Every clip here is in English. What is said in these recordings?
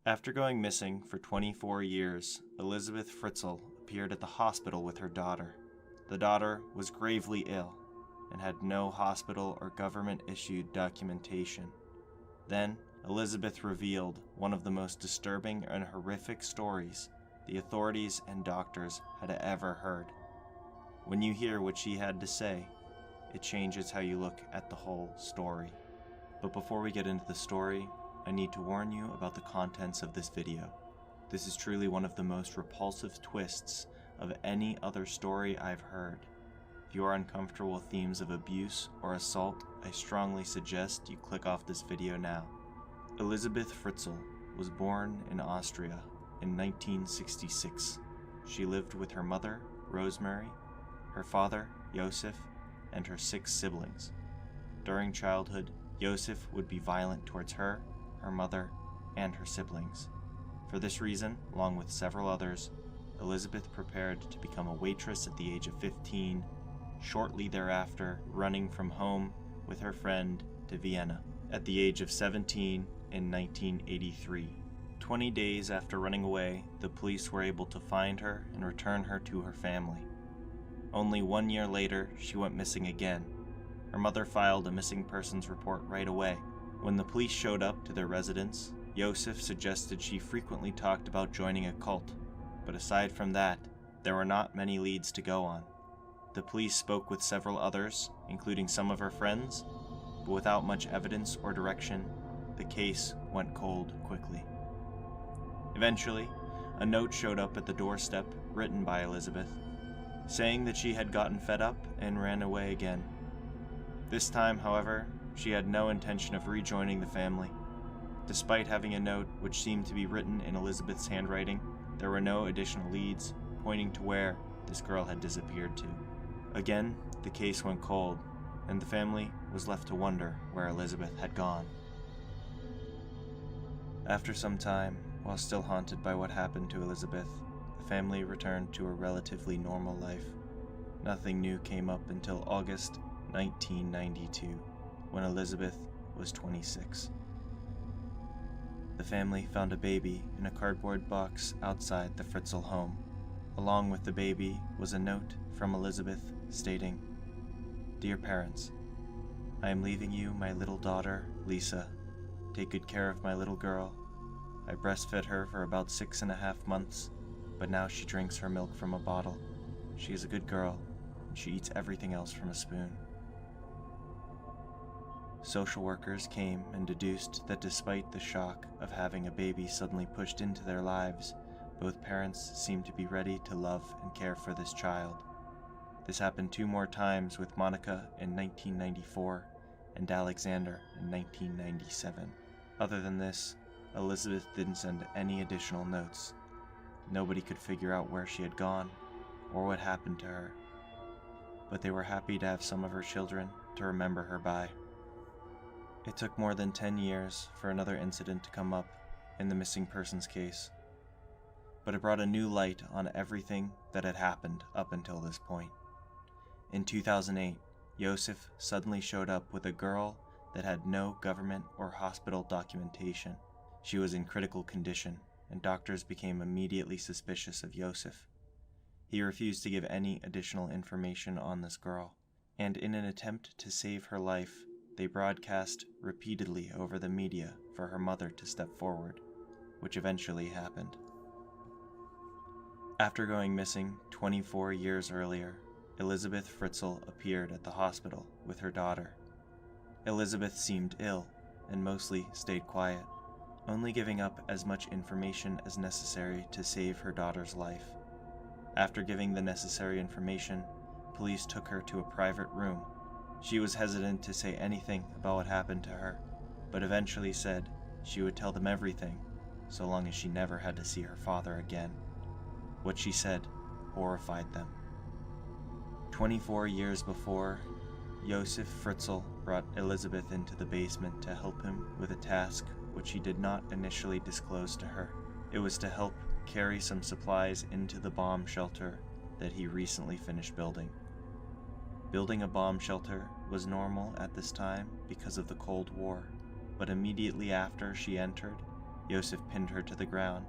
After going missing for 24 years, Elizabeth Fritzl appeared at the hospital with her daughter. The daughter was gravely ill and had no hospital or government-issued documentation. Then, Elizabeth revealed one of the most disturbing and horrific stories the authorities and doctors had ever heard. When you hear what she had to say, it changes how you look at the whole story. But before we get into the story, I need to warn you about the contents of this video. This is truly one of the most repulsive twists of any other story I've heard. If you are uncomfortable with themes of abuse or assault, I strongly suggest you click off this video now. Elizabeth Fritzl was born in Austria in 1966. She lived with her mother, Rosemary, her father, Josef, and her 6 siblings. During childhood, Josef would be violent towards her mother, and her siblings. For this reason, along with several others, Elizabeth prepared to become a waitress at the age of 15, shortly thereafter running from home with her friend to Vienna at the age of 17 in 1983. 20 days after running away, the police were able to find her and return her to her family. Only 1 year later, she went missing again. Her mother filed a missing persons report right away. When the police showed up to their residence, Josef suggested she frequently talked about joining a cult, but aside from that, there were not many leads to go on. The police spoke with several others, including some of her friends, but without much evidence or direction, the case went cold quickly. Eventually, a note showed up at the doorstep written by Elizabeth, saying that she had gotten fed up and ran away again. This time, however, she had no intention of rejoining the family. Despite having a note which seemed to be written in Elizabeth's handwriting, there were no additional leads pointing to where this girl had disappeared to. Again, the case went cold, and the family was left to wonder where Elizabeth had gone. After some time, while still haunted by what happened to Elizabeth, the family returned to a relatively normal life. Nothing new came up until August 1992. When Elizabeth was 26. The family found a baby in a cardboard box outside the Fritzl home. Along with the baby was a note from Elizabeth stating, "Dear parents, I am leaving you my little daughter, Lisa. Take good care of my little girl. I breastfed her for about 6.5 months, but now she drinks her milk from a bottle. She is a good girl, and she eats everything else from a spoon." Social workers came and deduced that despite the shock of having a baby suddenly pushed into their lives, both parents seemed to be ready to love and care for this child. This happened 2 more times with Monica in 1994 and Alexander in 1997. Other than this, Elizabeth didn't send any additional notes. Nobody could figure out where she had gone or what happened to her, but they were happy to have some of her children to remember her by. It took more than 10 years for another incident to come up in the missing persons case, but it brought a new light on everything that had happened up until this point. In 2008, Josef suddenly showed up with a girl that had no government or hospital documentation. She was in critical condition, and doctors became immediately suspicious of Josef. He refused to give any additional information on this girl, and in an attempt to save her life, they broadcast repeatedly over the media for her mother to step forward, which eventually happened. After going missing 24 years earlier, Elizabeth Fritzl appeared at the hospital with her daughter. Elizabeth seemed ill and mostly stayed quiet, only giving up as much information as necessary to save her daughter's life. After giving the necessary information, police took her to a private room. She was hesitant to say anything about what happened to her, but eventually said she would tell them everything, so long as she never had to see her father again. What she said horrified them. 24 years before, Josef Fritzl brought Elizabeth into the basement to help him with a task which he did not initially disclose to her. It was to help carry some supplies into the bomb shelter that he recently finished building. Building a bomb shelter was normal at this time because of the Cold War, but immediately after she entered, Yosef pinned her to the ground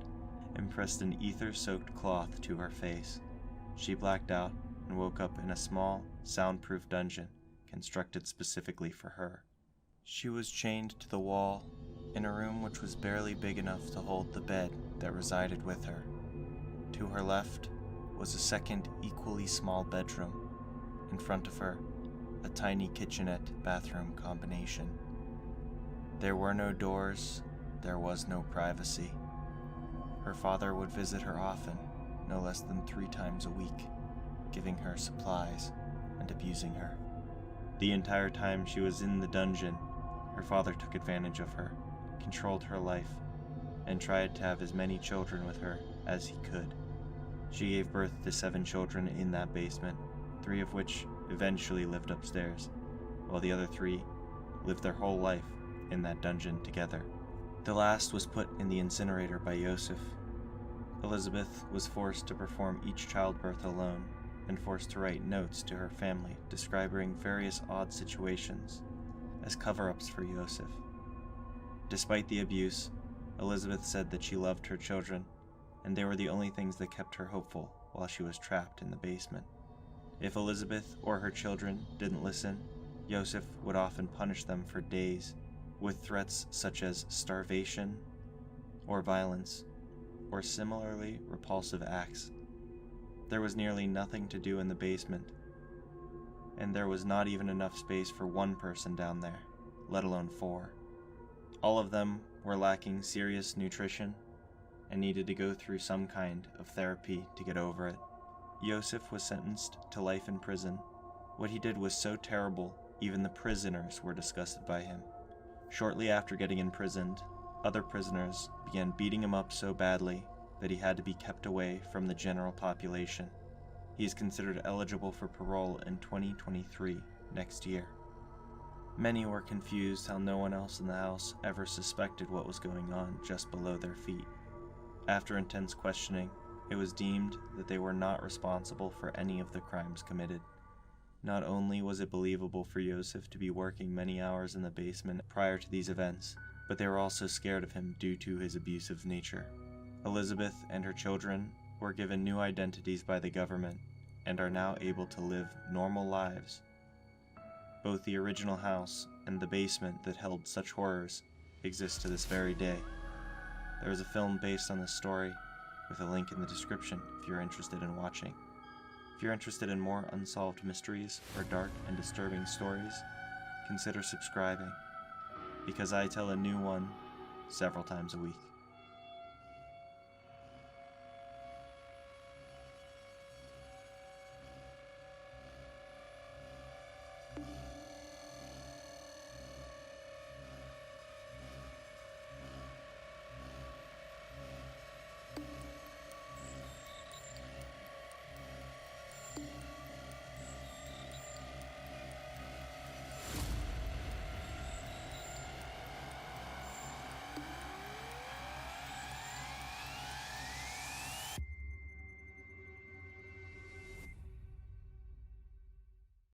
and pressed an ether-soaked cloth to her face. She blacked out and woke up in a small, soundproof dungeon constructed specifically for her. She was chained to the wall in a room which was barely big enough to hold the bed that resided with her. To her left was a second, equally small bedroom. In front of her, a tiny kitchenette-bathroom combination. There were no doors, there was no privacy. Her father would visit her often, no less than 3 times a week, giving her supplies and abusing her. The entire time she was in the dungeon, her father took advantage of her, controlled her life, and tried to have as many children with her as he could. She gave birth to 7 children in that basement, 3 of which eventually lived upstairs, while the other 3 lived their whole life in that dungeon together. The last was put in the incinerator by Yosef. Elizabeth was forced to perform each childbirth alone and forced to write notes to her family describing various odd situations as cover-ups for Yosef. Despite the abuse, Elizabeth said that she loved her children, and they were the only things that kept her hopeful while she was trapped in the basement. If Elizabeth or her children didn't listen, Yosef would often punish them for days with threats such as starvation or violence or similarly repulsive acts. There was nearly nothing to do in the basement, and there was not even enough space for 1 person down there, let alone 4. All of them were lacking serious nutrition and needed to go through some kind of therapy to get over it. Yosef was sentenced to life in prison. What he did was so terrible, even the prisoners were disgusted by him. Shortly after getting imprisoned, other prisoners began beating him up so badly that he had to be kept away from the general population. He is considered eligible for parole in 2023, next year. Many were confused how no one else in the house ever suspected what was going on just below their feet. After intense questioning, it was deemed that they were not responsible for any of the crimes committed. Not only was it believable for Yosef to be working many hours in the basement prior to these events, but they were also scared of him due to his abusive nature. Elizabeth and her children were given new identities by the government and are now able to live normal lives. Both the original house and the basement that held such horrors exist to this very day. There is a film based on this story, with a link in the description if you're interested in watching. If you're interested in more unsolved mysteries or dark and disturbing stories, consider subscribing, because I tell a new one several times a week.